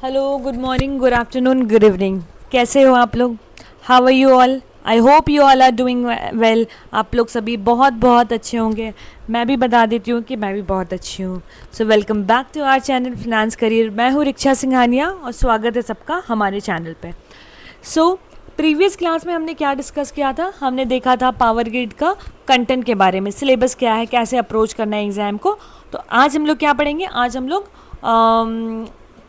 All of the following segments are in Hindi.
Hello, good morning, good afternoon, good evening. कैसे हो आप लोग? How are you all? I hope you all are doing well. आप लोग सभी बहुत बहुत अच्छे होंगे। मैं भी बता देती हूँ कि मैं भी बहुत अच्छी हूँ। So welcome back to our channel finance career. मैं हूँ रिक्षा सिंघानिया और स्वागत है सबका हमारे चैनल पे। सो प्रीवियस क्लास में हमने क्या डिस्कस किया था? हमने देखा था पावर ग्रिड का कंटेंट के बारे में, सिलेबस क्या है, कैसे अप्रोच करना है एग्ज़ाम को। तो आज हम लोग क्या पढ़ेंगे? आज हम लोग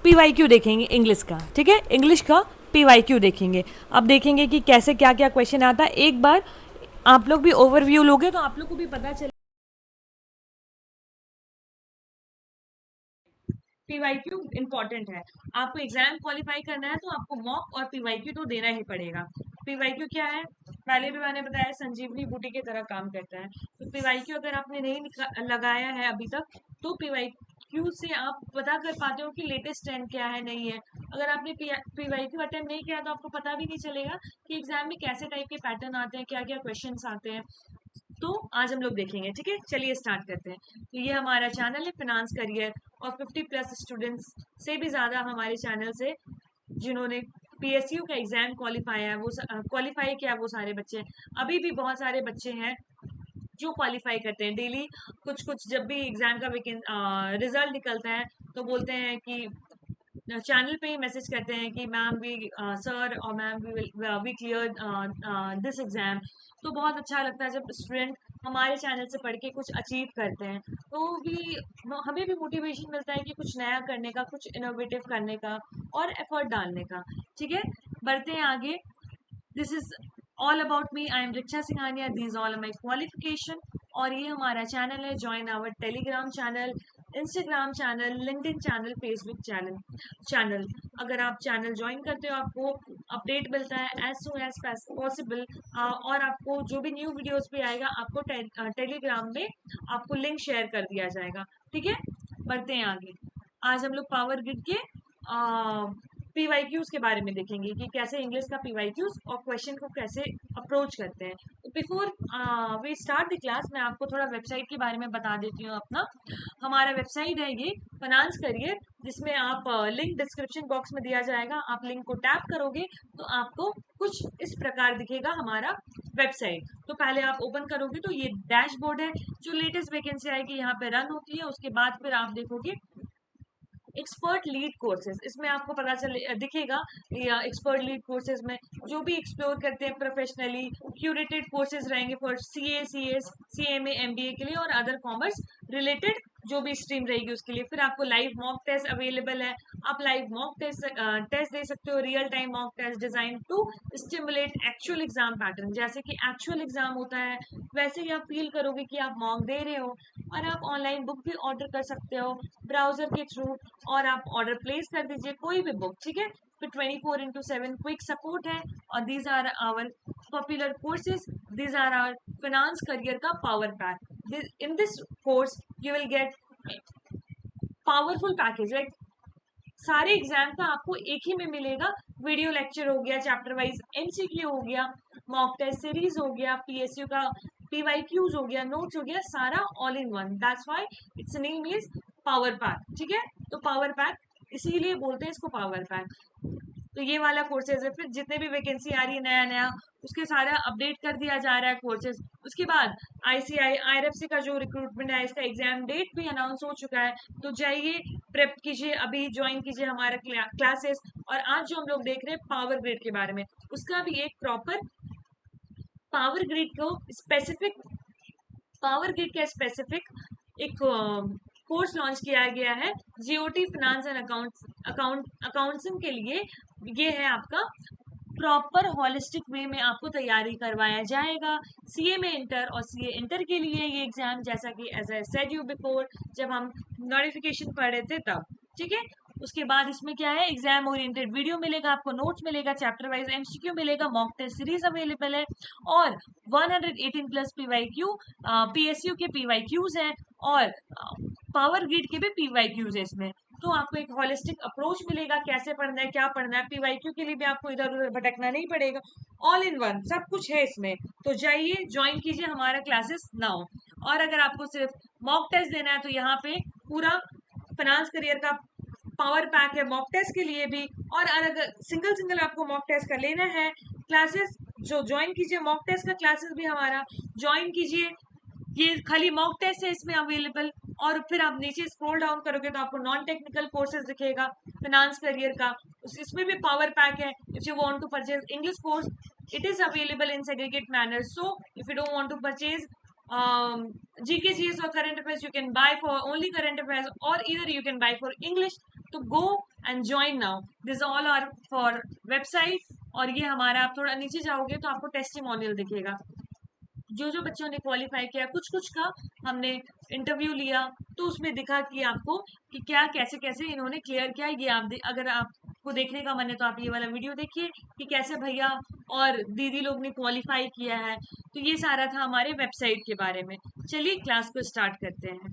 PYQ देखेंगे इंग्लिश का। ठीक है, इंग्लिश का PYQ देखेंगे। अब देखेंगे कि कैसे क्या क्या क्वेश्चन आता है। एक बार आप लोग भी ओवरव्यू लोगे तो आप लोग को भी पता चले PYQ इंपॉर्टेंट है। आपको एग्जाम क्वालिफाई करना है तो आपको मॉक और PYQ तो देना ही पड़ेगा। PYQ क्या है? पहले भी मैंने बताया, संजीवनी बूटी की तरह काम करता है। तो PYQ अगर आपने नहीं लगाया है अभी तक तो PYQ से आप पता कर पाते हो कि लेटेस्ट ट्रेंड क्या है, नहीं है। अगर आपने PYQ अटेम्प्ट नहीं किया तो आपको पता भी नहीं चलेगा कि एग्जाम में कैसे टाइप के पैटर्न आते हैं, क्या क्या क्वेश्चन आते हैं। तो आज हम लोग देखेंगे। ठीक है, चलिए स्टार्ट करते हैं। तो ये हमारा चैनल है फिनांस करियर और 50+ स्टूडेंट्स से भी ज़्यादा हमारे चैनल से जिन्होंने PSU का एग्जाम क्वालिफाई किया वो सारे बच्चे हैं। अभी भी बहुत सारे बच्चे हैं जो क्वालिफाई करते हैं डेली। कुछ कुछ जब भी एग्जाम का रिजल्ट निकलता है तो बोलते हैं कि चैनल पे ही मैसेज करते हैं कि मैम वी सर और ma'am we clear this exam. तो बहुत अच्छा लगता है जब स्टूडेंट हमारे चैनल से पढ़ के कुछ अचीव करते हैं। तो भी हमें भी मोटिवेशन मिलता है कि कुछ नया करने का, कुछ इनोवेटिव करने का और एफर्ट डालने का। ठीक है, बढ़ते हैं आगे। This is all about me. I am Riksha Singhania. These all my qualification. और ये हमारा चैनल है। Join our Telegram channel, Instagram channel, LinkedIn channel, Facebook channel. अगर आप चैनल ज्वाइन करते हो आपको अपडेट मिलता है एज सुन एज पॉसिबल। और आपको जो भी न्यू वीडियोस भी आएगा आपको टेलीग्राम में आपको लिंक शेयर कर दिया जाएगा। ठीक है, बढ़ते हैं आगे। आज हम लोग पावर ग्रिड के PYQs के बारे में देखेंगे कि कैसे इंग्लिश का PYQs और क्वेश्चन को कैसे अप्रोच करते हैं। तो before we start the class मैं आपको थोड़ा वेबसाइट के बारे में बता देती हूँ अपना। हमारा वेबसाइट है ये फाइनेंस करियर, जिसमें आप लिंक डिस्क्रिप्शन बॉक्स में दिया जाएगा। आप लिंक को टैप करोगे तो आपको कुछ इस प्रकार दिखेगा हमारा वेबसाइट। तो पहले आप ओपन करोगे तो ये डैशबोर्ड है, जो लेटेस्ट वैकेंसी आएगी यहाँ पे रन होती है। उसके बाद फिर आप देखोगे एक्सपर्ट लीड कोर्सेज, इसमें आपको पता चले दिखेगा एक्सपर्ट लीड कोर्सेज में जो भी एक्सप्लोर करते हैं प्रोफेशनली क्यूरेटेड कोर्सेज रहेंगे फॉर CS CMA MBA के लिए और अदर कॉमर्स रिलेटेड जो भी स्ट्रीम रहेगी उसके लिए। फिर आपको लाइव मॉक टेस्ट अवेलेबल है। आप लाइव मॉक टेस्ट दे सकते हो, real time mock test design to stimulate actual exam pattern. जैसे कि एक्चुअल एग्जाम होता है वैसे ही आप फील करोगे कि आप मॉक दे रहे हो। और आप ऑनलाइन बुक भी ऑर्डर कर सकते हो ब्राउजर के थ्रू, और आप ऑर्डर प्लेस कर दीजिए कोई भी बुक। ठीक है, फिर 24/7 क्विक सपोर्ट है। और these are our popular courses, these are our finance career का power pack. In this course you will get powerful package like सारे एग्जाम का आपको एक ही में मिलेगा। वीडियो लेक्चर हो गया, चैप्टर वाइज MCQ हो गया, मॉक टेस्ट सीरीज हो गया, PSU का PYQs हो गया, नोट्स हो गया, सारा all in one. That's why it's name is power pack. ठीक है, तो पावर पैक इसीलिए बोलते हैं इसको पावर पैक। तो ये वाला कोर्सेज है। फिर जितने भी वैकेंसी आ रही है नया नया उसके सारा अपडेट कर दिया जा रहा है कोर्सेज। उसके बाद ICI IRFC का जो रिक्रूटमेंट है इसका एग्जाम डेट भी अनाउंस हो चुका है। तो जाइए प्रेप कीजिए, अभी ज्वाइन कीजिए हमारा क्लासेस। और आज जो हम लोग देख रहे हैं पावर ग्रिड के बारे में, उसका भी एक प्रॉपर पावर ग्रिड को स्पेसिफिक पावर ग्रिड का स्पेसिफिक एक कोर्स लॉन्च किया गया है GOT फिनांस एंड अकाउंटिंग के लिए। ये है आपका प्रॉपर हॉलिस्टिक वे में आपको तैयारी करवाया जाएगा CMA इंटर और CA इंटर के लिए ये एग्जाम, जैसा कि as I said you before जब हम नोटिफिकेशन पढ़ रहे थे तब। ठीक है, उसके बाद इसमें क्या है, एग्जाम ओरिएंटेड वीडियो मिलेगा आपको, नोट्स मिलेगा, चैप्टर वाइज MCQ मिलेगा, मॉक टेस्ट सीरीज अवेलेबल है और 118+ PSU के PYQs हैं और पावर ग्रिड के भी PYQs है इसमें। तो आपको एक होलिस्टिक अप्रोच मिलेगा कैसे पढ़ना है, क्या पढ़ना है। PYQ के लिए भी आपको इधर उधर भटकना नहीं पड़ेगा, ऑल इन वन सब कुछ है इसमें। तो जाइए ज्वाइन कीजिए हमारा क्लासेस नाउ। और अगर आपको सिर्फ मॉक टेस्ट देना है तो यहाँ पे पूरा फाइनेंस करियर का पावर पैक है मॉक टेस्ट के लिए भी। और अगर सिंगल सिंगल आपको मॉक टेस्ट का लेना है, क्लासेस जो ज्वाइन कीजिए, मॉक टेस्ट का क्लासेस भी हमारा ज्वाइन कीजिए। ये खाली मॉक टेस्ट है इसमें अवेलेबल। और फिर आप नीचे स्क्रॉल डाउन करोगे तो आपको नॉन टेक्निकल कोर्सेज दिखेगा फाइनेंस करियर का, इसमें भी पावर पैक है। If you want to purchase English course, it is available in segregate manner. So if you don't want to purchase GKCS or current affairs, you can buy for only current affairs, or either you can buy for English. तो go and join now. This all are for website. और ये हमारा, आप थोड़ा नीचे जाओगे तो आपको टेस्टिमोनियल दिखेगा, जो जो बच्चों ने क्वालिफाई किया, कुछ कुछ का हमने इंटरव्यू लिया तो उसमें दिखा कि आपको कि क्या कैसे कैसे इन्होंने क्लियर किया। ये आप अगर आपको देखने का मन है तो आप ये वाला वीडियो देखिए कि कैसे भैया और दीदी लोग ने क्वालिफाई किया है। तो ये सारा था हमारे वेबसाइट के बारे में। चलिए क्लास को स्टार्ट करते हैं।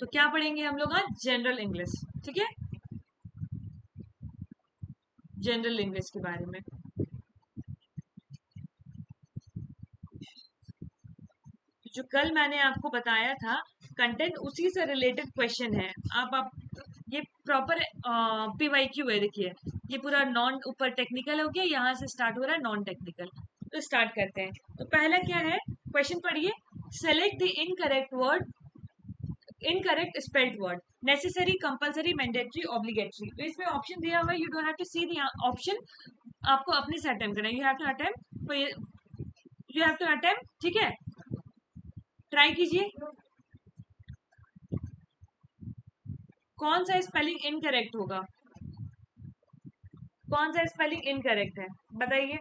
तो क्या पढ़ेंगे हम लोग आज? General English. ठीक है, जनरल इंग्लिश के बारे में। जो कल मैंने आपको बताया था कंटेंट, उसी से रिलेटेड क्वेश्चन है। आप ये प्रॉपर PYQ है। देखिए ये पूरा नॉन, ऊपर टेक्निकल हो गया, यहाँ से स्टार्ट हो रहा है नॉन टेक्निकल। तो स्टार्ट करते हैं। तो पहला क्या है, क्वेश्चन पढ़िए। Select the incorrect word, incorrect spelled word, necessary, compulsory, mandatory, obligatory. तो इसमें ऑप्शन दिया हुआ है, you don't have to see the option, आपको अपने से अटेम्प्ट करना है। You have to attempt, you have to attempt. ठीक है, ट्राई कीजिए। कौन सा स्पेलिंग इनकरेक्ट होगा? कौन सा स्पेलिंग इनकरेक्ट है बताइए।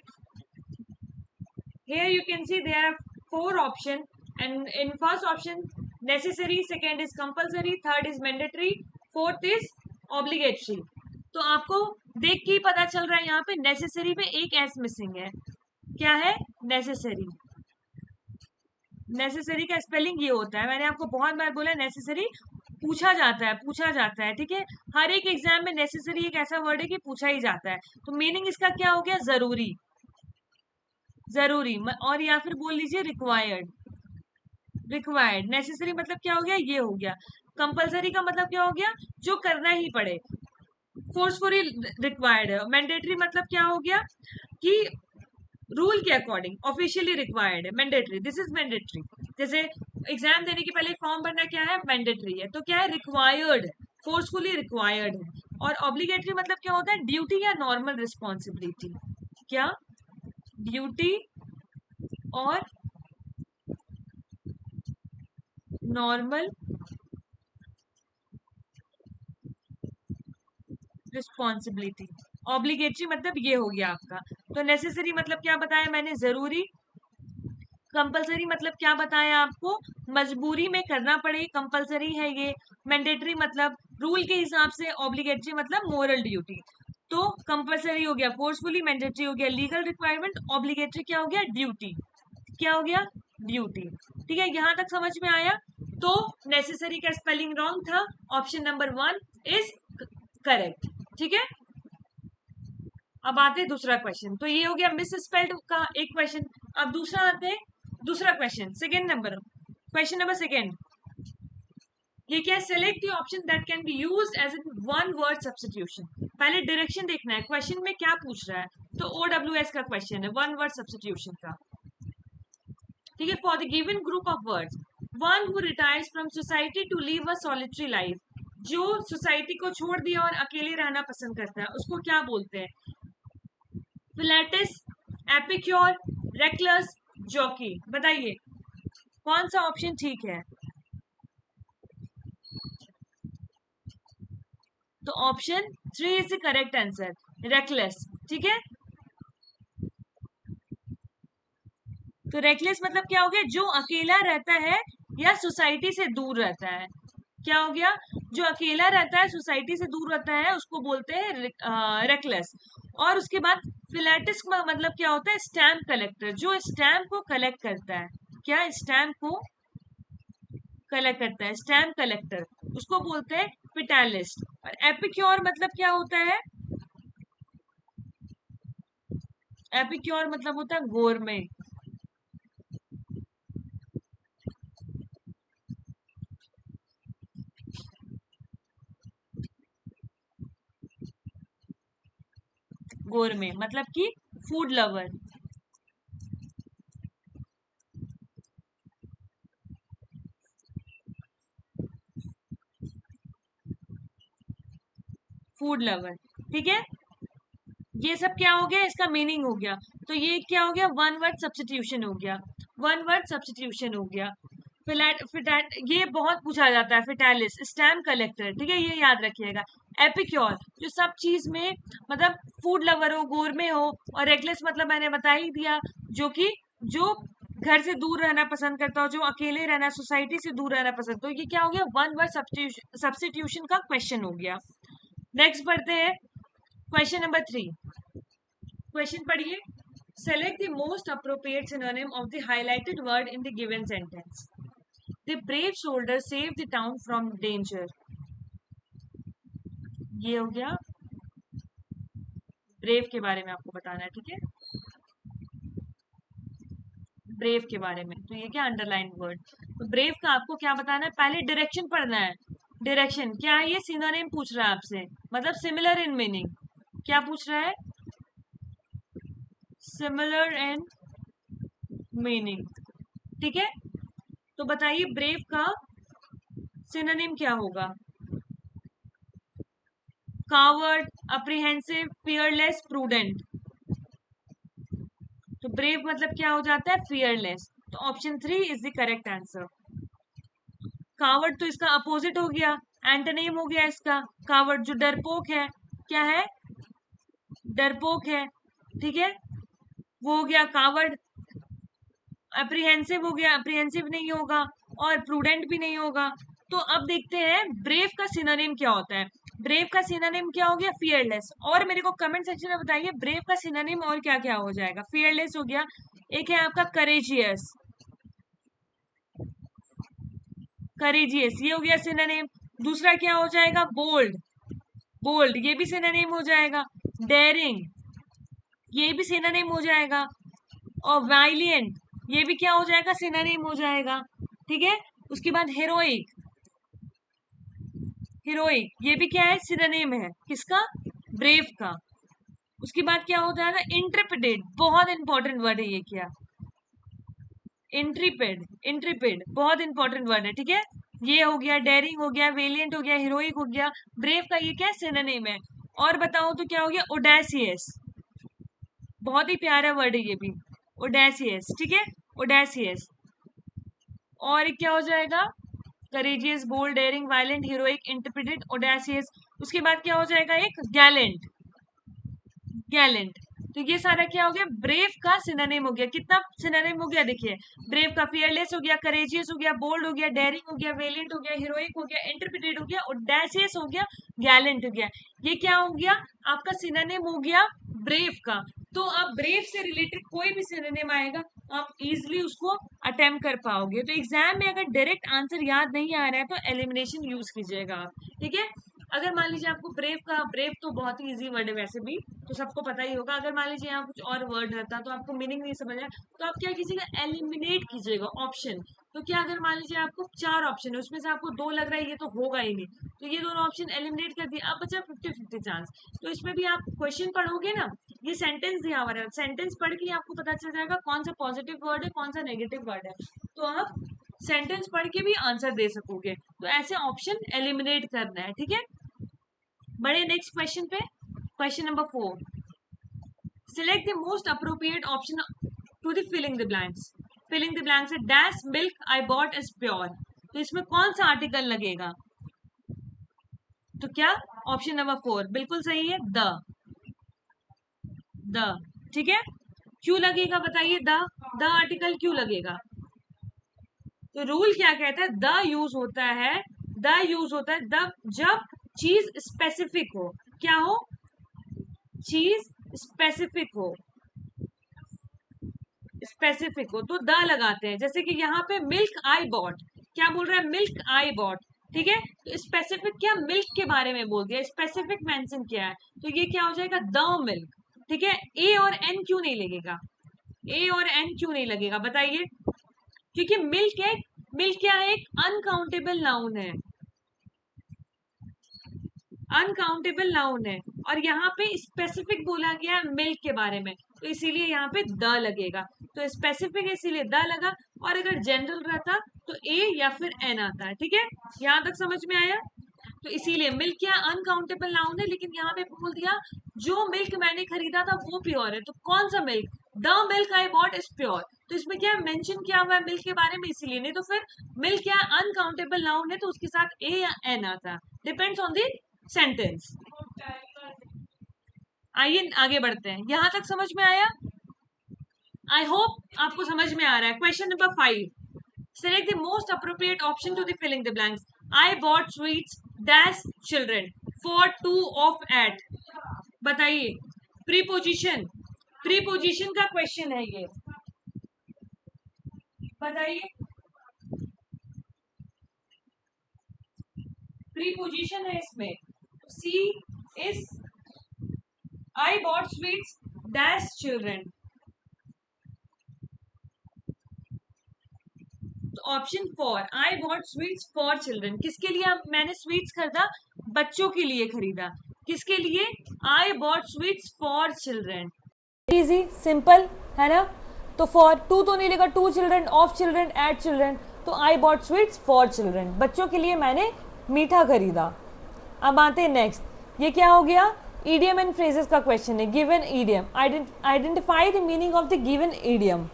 Here you can see there are 4 options, and in first option necessary, second is compulsory, third is mandatory, fourth is obligatory. तो आपको देख के ही पता चल रहा है यहाँ पे नेसेसरी में एक एस मिसिंग है। क्या है? नेसेसरी। नेसेसरी का स्पेलिंग ये होता है, मैंने आपको बहुत बार बोला नेसेसरी पूछा जाता है, पूछा जाता है। ठीक है, हर एक एग्जाम में नेसेसरी एक ऐसा वर्ड है कि पूछा ही जाता है। तो मीनिंग इसका क्या हो गया? जरूरी, जरूरी। और या फिर बोल लीजिए रिक्वायर्ड, रिक्वायर्ड। नेसेसरी मतलब क्या हो गया? ये हो गया। कंपलसरी का मतलब क्या हो गया? जो करना ही पड़े, फोर्सफुली रिक्वायर्ड है। मैंडेटरी मतलब क्या हो गया? कि रूल के अकॉर्डिंग ऑफिशियली रिक्वायर्ड है। Mandatory, this is mandatory. जैसे एग्जाम देने के पहले फॉर्म भरना क्या है? मैंडेटरी है। तो क्या है? रिक्वायर्ड है, फोर्सफुली रिक्वायर्ड है। और ऑब्लिगेटरी मतलब क्या होता है? ड्यूटी या नॉर्मल रिस्पॉन्सिबिलिटी। क्या? ड्यूटी और नॉर्मल रिस्पॉन्सिबिलिटी। ऑब्लिगेटरी मतलब ये हो गया आपका। तो नेसेसरी मतलब क्या बताया मैंने? जरूरी। कंपलसरी मतलब क्या बताया आपको? मजबूरी में करना पड़े, कंपलसरी है ये। मैंडेटरी मतलब रूल के हिसाब से। ऑब्लिगेटरी मतलब मोरल ड्यूटी। तो कंपलसरी हो गया फोर्सफुली, मैंडेटरी हो गया लीगल रिक्वायरमेंट, ऑब्लिगेटरी क्या हो गया? ड्यूटी। क्या हो गया? ड्यूटी। ठीक है, यहां तक समझ में आया? तो नेसेसरी का स्पेलिंग रॉन्ग था, ऑप्शन नंबर 1 इज करेक्ट। ठीक है, अब आते हैं दूसरा क्वेश्चन। तो ये हो गया मिस स्पेल्ड का एक क्वेश्चन। अब दूसरा आते हैं, दूसरा question, second number, question number second. ये क्या? Select the option that can be used as in one word substitution. पहले डायरेक्शन देखना है, क्वेश्चन में क्या पूछ रहा है। तो OWS का क्वेश्चन है, वन वर्ड सब्स्टिट्यूशन का। ठीक है, for the given group of words, one who retires from society to leave a solitary life. जो सोसाइटी को छोड़ दिया और अकेले रहना पसंद करता है, उसको क्या बोलते हैं? फिलेटिस, एपिक्योर, रेकलस, जॉकी। बताइए कौन सा ऑप्शन ठीक है? तो option 3 is the correct answer, reckless. ठीक है, तो रेकलेस मतलब क्या हो गया? जो अकेला रहता है या सोसाइटी से दूर रहता है। क्या हो गया? जो अकेला रहता है, सोसाइटी से दूर रहता है, उसको बोलते हैं रेकलेस। और उसके बाद फिलेटिस मतलब क्या होता है? स्टैम्प कलेक्टर, जो स्टैम्प को कलेक्ट करता है। क्या? स्टैम्प को कलेक्ट करता है, स्टैम्प कलेक्टर, उसको बोलते हैं फिटालिस्ट। और एपिक्योर मतलब क्या होता है? एपिक्योर मतलब होता है गोरमे। गोरमे मतलब कि फूड लवर। फूड लवर, ठीक है। ये सब क्या हो गया, इसका मीनिंग हो गया। तो ये क्या हो गया, वन वर्ड सब्सटीट्यूशन हो गया, वन वर्ड सब्सटीट्यूशन हो गया। ये बहुत पूछा जाता है। फिटालिस स्टैम्प कलेक्टर, ठीक है, ये याद रखिएगा। एपिक्योर जो सब चीज में मतलब फूड लवर हो, गोरमे हो, और रेकलेस मतलब मैंने बता ही दिया, जो कि जो घर से दूर रहना पसंद करता हो, जो अकेले रहना, सोसाइटी से दूर रहना पसंद। तो ये क्या हो गया, वन वर्ड सब्सटीट्यूशन का क्वेश्चन हो गया। नेक्स्ट पढ़ते हैं क्वेश्चन नंबर 3। क्वेश्चन पढ़िए। Select the most appropriate synonym of the highlighted word in the given sentence. The brave soldier save the town from danger. ये हो गया ब्रेव के बारे में आपको बताना है, ठीक है, ब्रेव के बारे में। तो ये क्या, अंडरलाइन वर्ड। तो ब्रेव का आपको क्या बताना है, पहले डायरेक्शन पढ़ना है। डायरेक्शन क्या है, ये सिनोनिम पूछ रहा है आपसे, मतलब सिमिलर इन मीनिंग। क्या पूछ रहा है, सिमिलर इन मीनिंग, ठीक है। तो बताइए ब्रेव का सिनोनिम क्या होगा। Coward, apprehensive, fearless, prudent. तो ब्रेव मतलब क्या हो जाता है, फियरलेस। तो option 3 is the correct answer. Coward तो इसका अपोजिट हो गया, एंटोनिम हो गया इसका। कावर्ड जो डरपोक है, क्या है, डरपोक है, ठीक है, वो हो गया कावर्ड। अप्रीहेंसिव हो गया, अप्रीहेंसिव नहीं होगा, और प्रूडेंट भी नहीं होगा। तो अब देखते हैं ब्रेव का सिनोनिम क्या होता है। ब्रेव का सिनोनिम क्या हो गया, फियरलेस। और मेरे को कमेंट सेक्शन में बताइए ब्रेव का सिनोनिम और क्या क्या हो जाएगा। फियरलेस हो गया, एक है आपका करेजियस, करेजियस ये हो गया सिनोनिम। दूसरा क्या हो जाएगा, बोल्ड, बोल्ड ये भी सिनोनिम हो जाएगा। डेयरिंग ये भी सिनोनिम हो जाएगा। और वायलिएंट ये भी क्या हो जाएगा, सिनोनिम हो जाएगा, ठीक है। उसके बाद हेरोइक, हीरोइक ये भी क्या है, सिनोनिम है किसका, ब्रेव का। उसके बाद क्या हो जाएगा, इंट्रिपिडेड, बहुत इंपॉर्टेंट वर्ड है ये, क्या, इंट्रिपिड, इंट्रिपिड बहुत इंपॉर्टेंट वर्ड है, ठीक है। ये हो गया, डेयरिंग हो गया, वेलियंट हो गया, हीरोइक हो गया। ब्रेव का ये क्या है, सिनोनिम है। और बताओ तो क्या हो गया, ओडेसियस, बहुत ही प्यारा वर्ड है ये भी, ओडेसियस, ठीक है, ओडेसियस। और क्या हो जाएगा, courageous, bold, daring, violent, heroic, interpreted, audacious. उसके बाद क्या हो जाएगा, एक गैलेंट, गैलेंट। तो ये सारा क्या हो गया, ब्रेव का सिनोनिम हो गया। कितना सिनोनिम हो गया, देखिए, ब्रेव का फियरलेस हो गया, करेजियस हो गया, बोल्ड हो गया, डेयरिंग हो गया, वेलियंट हो गया, हीरोइक हो गया, इंटरप्रिटेड हो गया, ओडेसियस हो गया, गैलेंट हो गया। ये क्या हो गया, आपका सिनोनिम हो गया ब्रेव का। तो आप ब्रेव से रिलेटेड कोई भी सिनोनिम आएगा, आप इजिली उसको अटेम्प्ट कर पाओगे। तो एग्जाम में अगर डायरेक्ट आंसर याद नहीं आ रहा है तो एलिमिनेशन यूज कीजिएगा आप, ठीक है। अगर मान लीजिए आपको ब्रेव का, ब्रेव तो बहुत ही इजी वर्ड है वैसे भी, तो सबको पता ही होगा। अगर मान लीजिए यहाँ कुछ और वर्ड रहता तो आपको मीनिंग नहीं समझ आया, तो आप क्या कीजिएगा, एलिमिनेट कीजिएगा ऑप्शन। तो क्या, अगर मान लीजिए आपको 4 ऑप्शन है, उसमें से आपको 2 लग रहा है ये तो होगा ही नहीं, तो ये दोनों ऑप्शन एलिमिनेट कर दिए, अब बचा 50-50 चांस। तो इसमें भी आप क्वेश्चन पढ़ोगे ना, ये सेंटेंस दिया हुआ है, सेंटेंस पढ़ के आपको पता चल जाएगा कौन सा पॉजिटिव वर्ड है, कौन सा नेगेटिव वर्ड है। तो आप सेंटेंस पढ़ के भी आंसर दे सकोगे। तो ऐसे ऑप्शन एलिमिनेट करना है, ठीक है। बढ़े नेक्स्ट क्वेश्चन पे, question number 4। Select the most appropriate option to the filling the blanks. Filling the blanks है dash milk I bought is pure. तो इसमें कौन सा आर्टिकल लगेगा, तो क्या, ऑप्शन नंबर 4 बिल्कुल सही है, द, ठीक है। क्यों लगेगा बताइए, द आर्टिकल क्यों लगेगा। तो रूल क्या कहता है, द यूज होता है, द यूज होता है द जब चीज स्पेसिफिक हो, क्या हो, चीज स्पेसिफिक हो, स्पेसिफिक हो तो द लगाते हैं। जैसे कि यहाँ पे मिल्क आई बॉट, क्या बोल रहा है, मिल्क आई बॉट, ठीक है। तो स्पेसिफिक क्या, मिल्क के बारे में बोल दिया, स्पेसिफिक मेंशन किया है, तो ये क्या हो जाएगा, द मिल्क, ठीक है। ए और एन क्यों नहीं लगेगा, ए और एन क्यों नहीं लगेगा बताइए, क्योंकि मिल्क एक, मिल्क क्या है, एक अनकाउंटेबल नाउन है, अनकाउंटेबल नाउन है। और यहाँ पे स्पेसिफिक बोला गया है मिल्क के बारे में, तो इसीलिए यहाँ पे द लगेगा, तो स्पेसिफिक है इसीलिए द लगा, और अगर जनरल रहता तो ए या फिर एन आता है। ठीक है, यहाँ तक समझ में आया? तो इसीलिए मिल्क क्या अनकाउंटेबल नाउन है, लेकिन यहाँ पे बोल दिया जो मिल्क मैंने खरीदा था वो प्योर है, तो कौन सा milk? The milk I bought is pure, तो इसमें क्या मेंशन किया हुआ है मिल्क के बारे में, इसीलिए। नहीं तो फिर मिल्क क्या अनकाउंटेबल नाउन है तो उसके साथ ए या एन आता, डिपेंड्स ऑन द सेंटेंस। आइए आगे बढ़ते हैं, यहां तक समझ में आया? आई होप आपको समझ में आ रहा है। Question number 5, select the most appropriate option to the filling the blanks. I bought sweets dash children for 2 of at. बताइए, प्रीपोजिशन, प्रीपोजिशन का क्वेश्चन है ये, बताइए प्रीपोजिशन है इसमें। C is I bought sweets dash children, option 4 I bought sweets for children, किसके लिए मैंने स्वीट्स खरीदा? बच्चों के लिए खरीदा। किसके लिए? I bought sweets for children. Easy simple है ना? तो फॉर टू तो नहीं लिखा, to children, of children, at children, तो I bought sweets for children, बच्चों के लिए मैंने मीठा खरीदा। अब आते हैं नेक्स्ट, ये क्या हो गया? ईडियम एंड फ्रेजेस का क्वेश्चन है। Given idiom, identify the meaning of the given idiom.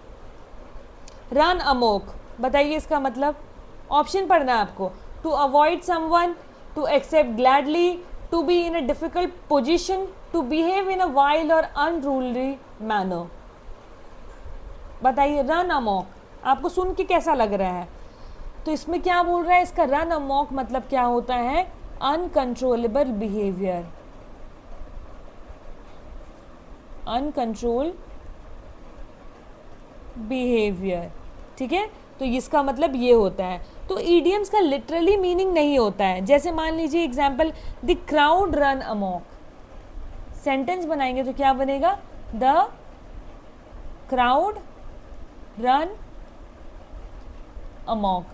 Run amok, बताइए इसका मतलब। ऑप्शन पढ़ना है आपको। To avoid someone, to accept gladly, to be in a difficult position, to behave in a wild और अनरूली मैनर। बताइए रन अमोक, आपको सुन के कैसा लग रहा है? तो इसमें क्या बोल रहा है, इसका रन अमोक मतलब क्या होता है? Uncontrollable behaviour, uncontrol behaviour. ठीक है, तो इसका मतलब ये होता है। तो ईडियम्स का लिटरली मीनिंग नहीं होता है। जैसे मान लीजिए example, the crowd run amok, sentence बनाएंगे तो क्या बनेगा? द क्राउड रन अमॉक,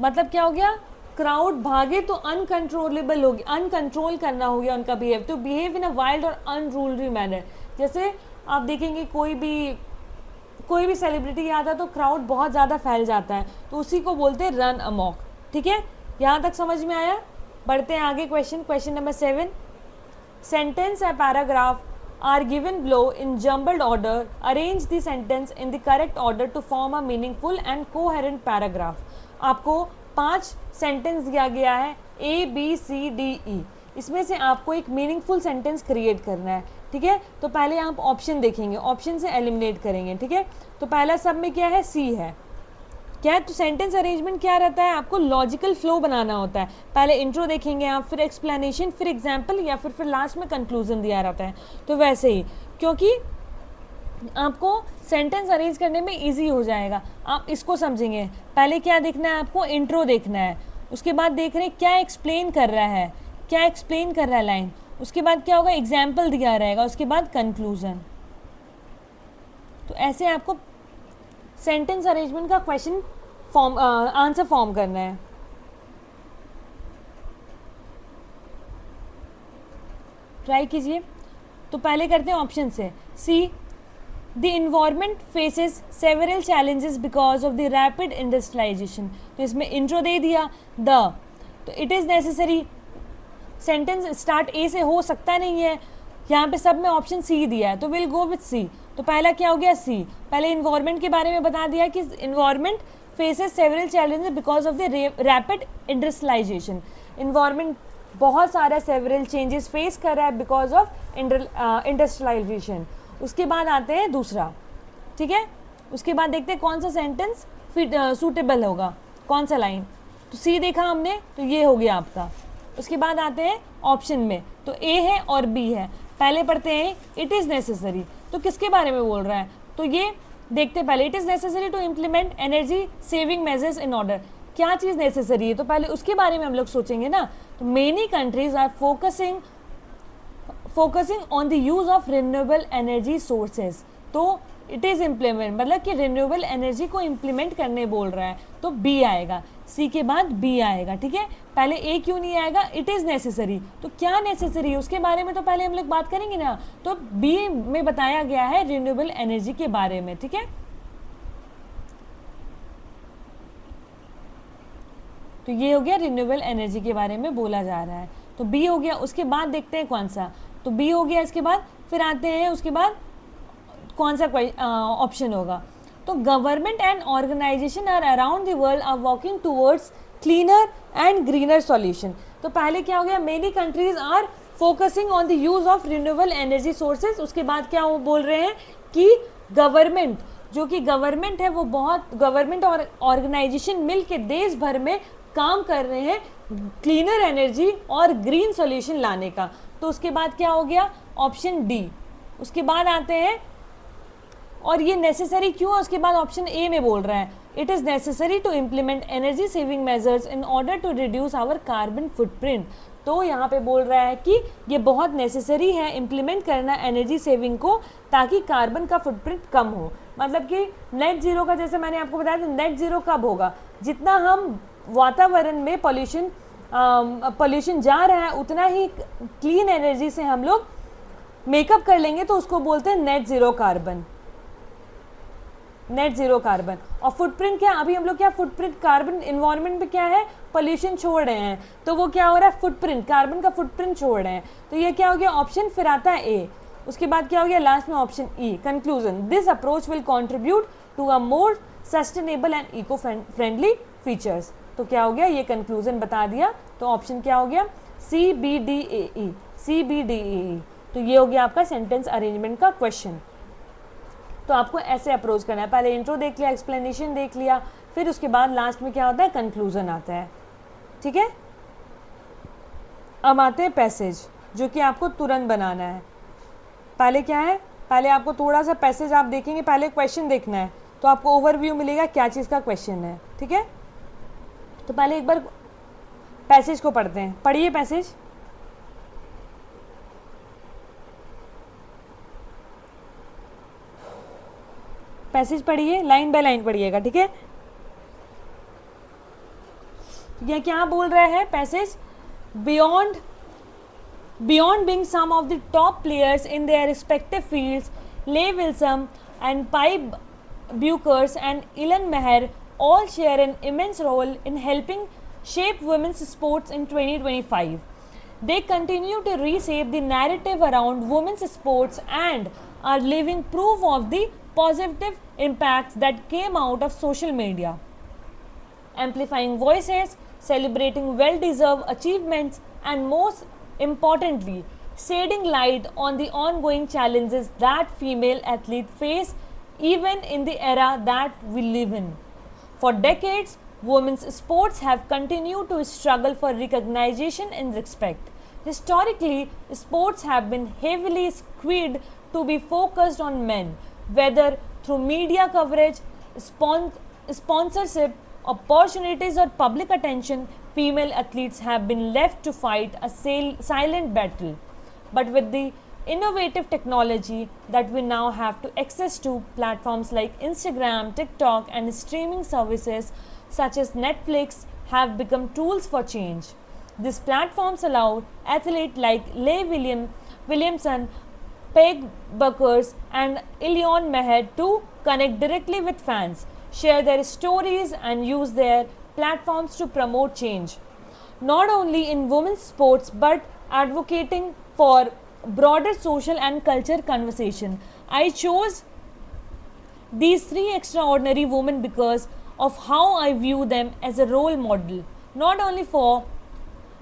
मतलब क्या हो गया? क्राउड भागे तो अनकंट्रोलेबल हो गया, अनकंट्रोल करना हो गया उनका behave, to behave in a wild और अनरूलरी मैनर। जैसे आप देखेंगे कोई भी सेलिब्रिटी आता है तो क्राउड बहुत ज़्यादा फैल जाता है, तो उसी को बोलते हैं रन अमॉक। ठीक है, यहाँ तक समझ में आया? बढ़ते हैं आगे। क्वेश्चन नंबर 7, सेंटेंस या paragraph are given below in jumbled order, arrange the sentence in the correct order to form a meaningful and coherent paragraph. आपको 5 सेंटेंस दिया गया है, A B C D E, इसमें से आपको एक मीनिंगफुल सेंटेंस क्रिएट करना है। ठीक है, तो पहले आप ऑप्शन देखेंगे, ऑप्शन से एलिमिनेट करेंगे। ठीक है, तो पहला सब में क्या है? सी है। क्या है? तो सेंटेंस अरेंजमेंट क्या रहता है? आपको लॉजिकल फ्लो बनाना होता है। पहले इंट्रो देखेंगे आप, फिर एक्सप्लेनेशन, फिर एग्जाम्पल, या फिर लास्ट में कंक्लूजन दिया रहता है। तो वैसे ही, क्योंकि आपको सेंटेंस अरेंज करने में इजी हो जाएगा, आप इसको समझेंगे। पहले क्या देखना है आपको? इंट्रो देखना है, उसके बाद देख रहे हैं क्या एक्सप्लेन कर रहा है, क्या एक्सप्लेन कर रहा है लाइन, उसके बाद क्या होगा? एग्जाम्पल दिया रहेगा, उसके बाद कंक्लूजन। तो ऐसे आपको सेंटेंस अरेंजमेंट का क्वेश्चन फॉर्म आंसर फॉर्म करना है। ट्राई कीजिए। तो पहले करते हैं ऑप्शन से। C, the environment faces several challenges because of the rapid industrialization. तो इसमें इंट्रो दे दिया द, तो it is necessary, sentence start A से हो सकता नहीं है, यहाँ पे सब में ऑप्शन सी दिया है, तो विल गो विथ सी। तो पहला क्या हो गया? सी। पहले इन्वायरमेंट के बारे में बता दिया कि environment faces several challenges because of the rapid industrialisation. Environment बहुत सारा सेवरल चेंजेस फेस कर रहा है बिकॉज ऑफ इंडस्ट्रियलाइजेशन। उसके बाद आते हैं दूसरा। ठीक है, उसके बाद देखते हैं कौन सा सेंटेंस फिट सूटेबल होगा, कौन सा लाइन। तो सी देखा हमने, तो ये हो गया आपका। उसके बाद आते हैं ऑप्शन में, तो ए है और बी है। पहले पढ़ते हैं इट इज़ नेसेसरी, तो किसके बारे में बोल रहा है? तो ये देखते पहले, it is necessary to implement energy saving measures in order. क्या चीज़ नेसेसरी है? तो पहले उसके बारे में हम लोग सोचेंगे ना। तो many countries are focusing on the use of renewable energy sources. तो इट इज़ इम्प्लीमेंट, मतलब कि रिन्यूएबल एनर्जी को इम्प्लीमेंट करने बोल रहा है, तो बी आएगा, सी के बाद बी आएगा, ठीक है। पहले ए क्यों नहीं आएगा, इट इज़ नेसेसरी, तो क्या नेसेसरी है उसके बारे में तो पहले हम लोग बात करेंगे ना। तो बी में बताया गया है रिन्यूएबल एनर्जी के बारे में, ठीक है। तो ये हो गया रिन्यूएबल एनर्जी के बारे में बोला जा रहा है, तो बी हो गया। उसके बाद देखते हैं कौन सा, तो बी हो गया। इसके बाद फिर आते हैं उसके बाद कौन सा ऑप्शन होगा, तो government and organisation are around the world are working towards cleaner and greener solution. तो पहले क्या हो गया, many countries are focusing on the use of renewable energy sources. उसके बाद क्या वो बोल रहे हैं कि गवर्नमेंट, जो कि गवर्नमेंट है वो बहुत, गवर्नमेंट और ऑर्गेनाइजेशन मिल के देश भर में काम कर रहे हैं क्लीनर एनर्जी और ग्रीन सॉल्यूशन लाने का। तो उसके बाद क्या हो गया, ऑप्शन डी। उसके बाद आते हैं, और ये नेसेसरी क्यों है, उसके बाद ऑप्शन ए में बोल रहा है it is necessary to implement energy saving measures in order to reduce our carbon footprint. तो यहाँ पे बोल रहा है कि ये बहुत नेसेसरी है इम्प्लीमेंट करना एनर्जी सेविंग को, ताकि कार्बन का फुटप्रिंट कम हो। मतलब कि नेट ज़ीरो का, जैसे मैंने आपको बताया था, नेट ज़ीरो कब होगा, जितना हम वातावरण में पॉल्यूशन जा रहा है उतना ही क्लीन एनर्जी से हम लोग मेकअप कर लेंगे, तो उसको बोलते हैं net zero carbon, net zero carbon. और फुटप्रिंट क्या, अभी हम लोग क्या फुटप्रिंट कार्बन इन्वायरमेंट में क्या है, पॉल्यूशन छोड़ रहे हैं, तो वो क्या हो रहा है, फुटप्रिंट, कार्बन का फुटप्रिंट छोड़ रहे हैं। तो ये क्या हो गया ऑप्शन, फिर आता है ए। उसके बाद क्या हो गया लास्ट में option E. Conclusion, this approach will contribute to a more sustainable and eco friendly features. तो क्या हो गया, ये कंक्लूजन बता दिया। तो ऑप्शन क्या हो गया, C B D A E, C B D A E. तो ये हो गया आपका सेंटेंस अरेंजमेंट का क्वेश्चन। तो आपको ऐसे अप्रोच करना है, पहले इंट्रो देख लिया, एक्सप्लेनेशन देख लिया, फिर उसके बाद लास्ट में क्या होता है, कंक्लूजन आता है, ठीक है। अब आते हैं पैसेज, जो कि आपको तुरंत बनाना है। पहले क्या है, पहले आपको थोड़ा सा पैसेज आप देखेंगे, पहले क्वेश्चन देखना है, तो आपको ओवरव्यू मिलेगा क्या चीज़ का क्वेश्चन है, ठीक है। तो पहले एक बार पैसेज को पढ़ते हैं, पढ़िए पैसेज। पैसेज पढ़िए, लाइन बाय लाइन पढ़िएगा, ठीक है। यह क्या बोल रहा है passage, beyond being some of the top players in their respective fields, Leigh Wilson and Pipe Buchers and Ilan Meher all share an immense role in helping shape women's sports in 2025. They continue to reshape the narrative around women's sports and are living proof of the positive impacts that came out of social media, amplifying voices, celebrating well-deserved achievements, and most importantly, shedding light on the ongoing challenges that female athletes face even in the era that we live in. For decades, women's sports have continued to struggle for recognition and respect. Historically, sports have been heavily skewed to be focused on men, whether through media coverage, sponsorship, opportunities, or public attention. Female athletes have been left to fight a silent battle. But with the innovative technology that we now have to access to, platforms like Instagram, TikTok, and streaming services such as Netflix have become tools for change. These platforms allow athletes like Leigh Williamson, Peg Buckers, and Ilion Meher to connect directly with fans, share their stories, and use their platforms to promote change, not only in women's sports but advocating for broader social and cultural conversation. I chose these three extraordinary women because of how I view them as a role model, not only for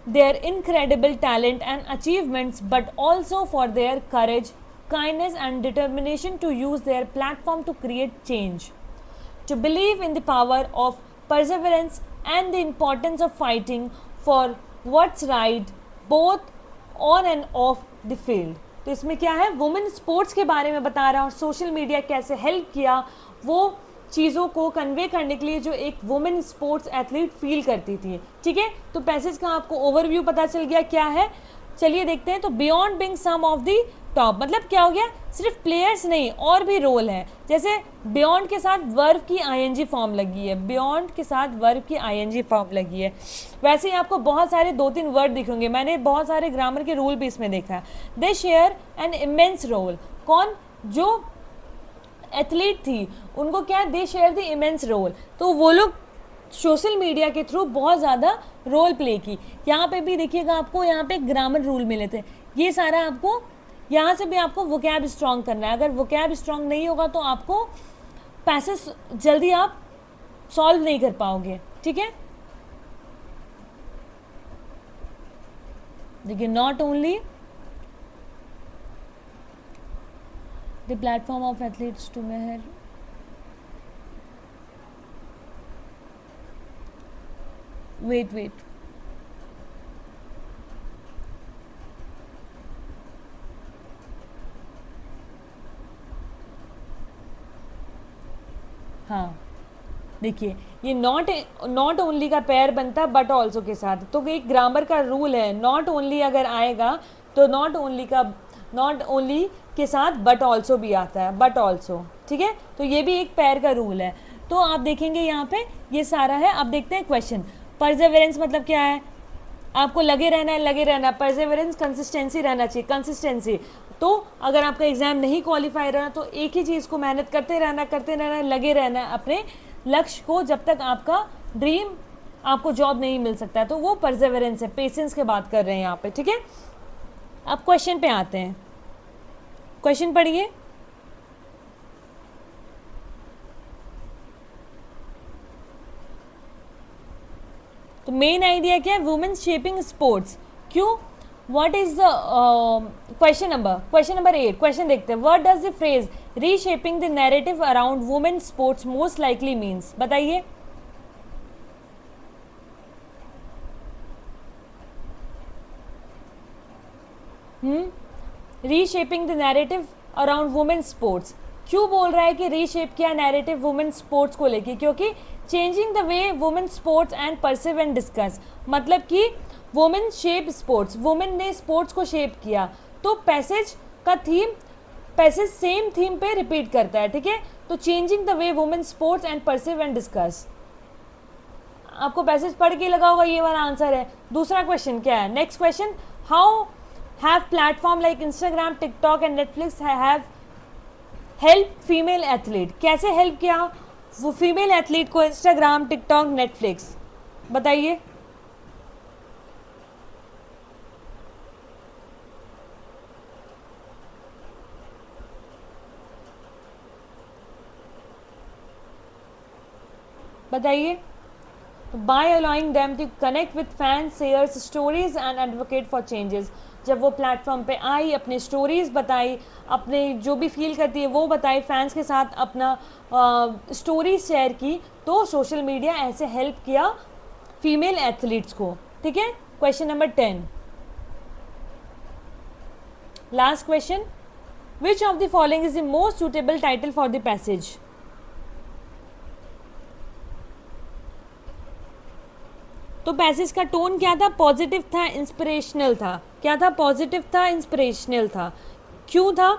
their incredible talent and achievements but also for their courage, kindness, and determination to use their platform to create change, to believe in the power of perseverance and the importance of fighting for what's right both on and off the field. तो इसमें क्या है, वुमेन स्पोर्ट्स के बारे में बता रहा है और सोशल मीडिया कैसे हेल्प किया वो चीज़ों को कन्वे करने के लिए जो एक वुमेन स्पोर्ट्स एथलीट फील करती थी, ठीक है। तो पैसेज का आपको ओवरव्यू पता चल गया क्या है। चलिए देखते हैं। तो beyond being some of the top, मतलब क्या हो गया, सिर्फ प्लेयर्स नहीं और भी रोल है। जैसे बियॉन्ड के साथ वर्ब की आईएनजी फॉर्म लगी है, बियॉन्ड के साथ वर्ब की आईएनजी फॉर्म लगी है। वैसे ही आपको बहुत सारे 2-3 वर्ड दिखेंगे, मैंने बहुत सारे ग्रामर के रूल भी इसमें देखा है। दे शेयर एन इमेंस रोल, कौन, जो एथलीट थी उनको क्या, दे शेयर द इमेंस रोल, तो वो लोग सोशल मीडिया के थ्रू बहुत ज़्यादा रोल प्ले की। यहाँ पे भी देखिएगा आपको यहाँ पे ग्रामर रूल मिले थे, ये सारा आपको यहाँ से भी आपको वोकैब स्ट्रॉन्ग करना है। अगर वोकैब स्ट्रॉन्ग नहीं होगा तो आपको पैसेज जल्दी आप सॉल्व नहीं कर पाओगे, ठीक है। देखिए not only the platform of athletes to मेहर, वेट हाँ देखिए ये नॉट ओनली का पेयर बनता है बट ऑल्सो के साथ, तो एक ग्रामर का रूल है, नॉट ओनली अगर आएगा तो नॉट ओनली के साथ बट ऑल्सो भी आता है, बट ऑल्सो, ठीक है। तो ये भी एक पेयर का रूल है। तो आप देखेंगे यहाँ पे ये सारा है। अब देखते हैं क्वेश्चन। परसेवरेंस मतलब क्या है, आपको लगे रहना है, लगे रहना। परसेवरेंस कंसिस्टेंसी रहना चाहिए, कंसिस्टेंसी। तो अगर आपका एग्जाम नहीं क्वालिफाई रहा तो एक ही चीज़ को मेहनत करते रहना, लगे रहना अपने लक्ष्य को, जब तक आपका ड्रीम आपको जॉब नहीं मिल सकता है। तो वो परसेवरेंस है, पेशेंस की बात कर रहे हैं यहाँ पे, ठीक है। अब क्वेश्चन पे आते हैं, क्वेश्चन पढ़िए। तो मेन आइडिया क्या है, वुमेन शेपिंग स्पोर्ट्स, क्यों, what is the question number 8। Question देखते हैं, what does the phrase reshaping the narrative around women sports most likely means, बताइए। Reshaping the narrative around women sports, क्यों बोल रहा है कि रीशेप किया नैरेटिव वुमेन स्पोर्ट्स को लेके, क्योंकि changing the way women sports and perceive and discuss, मतलब कि वुमेन शेप स्पोर्ट्स, वुमेन ने स्पोर्ट्स को शेप किया। तो पैसेज का थीम, पैसेज सेम थीम पे रिपीट करता है, ठीक है। तो changing the way women sports and perceive and discuss, आपको पैसेज पढ़ के लगा होगा ये वाला आंसर है। दूसरा क्वेश्चन क्या है, next question, how have platform like Instagram, TikTok and Netflix have help female athlete, कैसे हेल्प किया वो फीमेल एथलीट को इंस्टाग्राम, टिकटॉक, नेटफ्लिक्स, बताइए। बताइए। By allowing them to connect with fans, shares stories and advocate for changes, जब वो प्लेटफॉर्म पे आई, अपने स्टोरीज बताई, अपने जो भी फील करती है वो बताई, फैंस के साथ अपना स्टोरीज शेयर की, तो सोशल मीडिया ऐसे हेल्प किया फीमेल एथलीट्स को, ठीक है। Question number 10, last question, which of the following is the most suitable title for the passage. तो पैसेज का टोन क्या था, पॉजिटिव था, इंस्पिरेशनल था, क्या था, पॉजिटिव था, इंस्पिरेशनल था। क्यों था,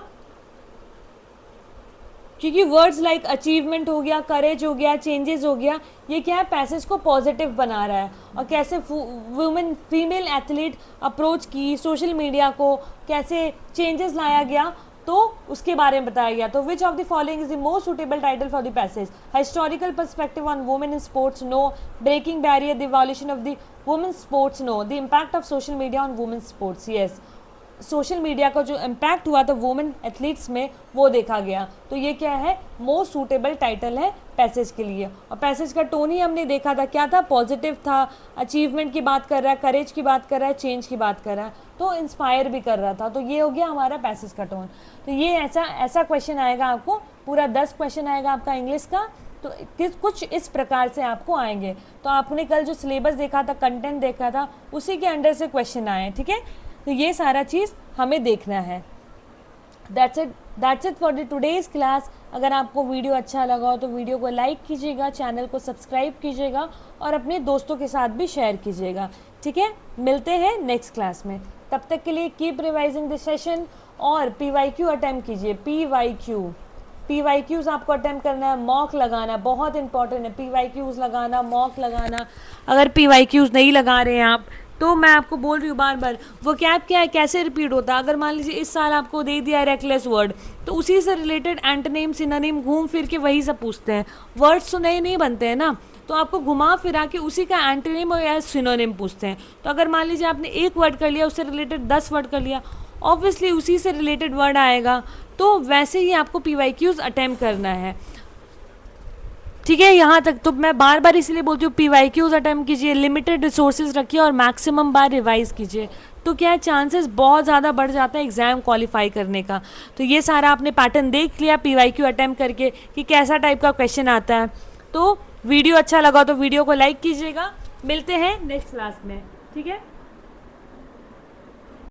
क्योंकि वर्ड्स लाइक अचीवमेंट हो गया, करेज हो गया, चेंजेस हो गया, ये क्या है, पैसेज को पॉजिटिव बना रहा है। और कैसे वुमेन फीमेल एथलीट अप्रोच की सोशल मीडिया को, कैसे चेंजेस लाया गया, तो उसके बारे में बताया गया। तो which of the following is the most suitable title for the passage, historical perspective on women in sports, no, breaking barrier, the evolution of the women sports, no, the impact of social media on women sports, yes, social media का जो इम्पैक्ट हुआ था वुमेन एथलीट्स में वो देखा गया। तो ये क्या है, मोस्ट सूटेबल टाइटल है पैसेज के लिए। और पैसेज का टोन ही हमने देखा था, क्या था, पॉजिटिव था, अचीवमेंट की बात कर रहा है, करेज की बात कर रहा है, चेंज की बात कर रहा है, तो इंस्पायर भी कर रहा था। तो ये हो गया हमारा पैसेज का टोन। तो ये ऐसा क्वेश्चन आएगा आपको, पूरा 10 क्वेश्चन आएगा आपका इंग्लिश का। तो कुछ इस प्रकार से आपको आएंगे। तो आपने कल जो सिलेबस देखा था, कंटेंट देखा था, उसी के अंडर से क्वेश्चन आए, ठीक है। तो ये सारा चीज़ हमें देखना है। That's it for the today's class. अगर आपको वीडियो अच्छा लगा हो तो वीडियो को लाइक कीजिएगा, चैनल को सब्सक्राइब कीजिएगा और अपने दोस्तों के साथ भी शेयर कीजिएगा, ठीक है। मिलते हैं नेक्स्ट क्लास में। तब तक के लिए कीप रिवाइजिंग दिस सेशन और PYQ अटेम्प्ट कीजिए। PYQs आपको अटेम्प्ट करना है, मॉक लगाना बहुत इंपॉर्टेंट है। PYQs लगाना, मॉक लगाना। अगर PYQs नहीं लगा रहे हैं आप, तो मैं आपको बोल रही हूँ बार बार, वो कैप क्या है, कैसे रिपीट होता है। अगर मान लीजिए इस साल आपको दे दिया रेकलेस वर्ड, तो उसी से रिलेटेड एंटोनिम, सिनोनिम घूम फिर के वही सब पूछते हैं। वर्ड्स तो नए नहीं बनते हैं ना, तो आपको घुमा फिरा के उसी का एंटोनिम या सिनोनिम पूछते हैं। तो अगर मान लीजिए आपने एक वर्ड कर लिया, उससे रिलेटेड 10 वर्ड कर लिया, ऑब्वियसली उसी से रिलेटेड वर्ड आएगा। तो वैसे ही आपको PYQs अटेम्प्ट करना है, ठीक है। यहाँ तक तो मैं बार बार इसलिए बोलती हूँ PYQs अटेम्प्ट कीजिए, लिमिटेड रिसोर्सेज रखिए और मैक्सिमम बार रिवाइज कीजिए। तो क्या है, चांसेस बहुत ज़्यादा बढ़ जाता है एग्ज़ाम क्वालिफाई करने का। तो ये सारा आपने पैटर्न देख लिया PYQ अटेम्प्ट करके कि कैसा टाइप का क्वेश्चन आता है। तो वीडियो अच्छा लगा तो वीडियो को लाइक कीजिएगा। मिलते हैं नेक्स्ट क्लास में, ठीक है।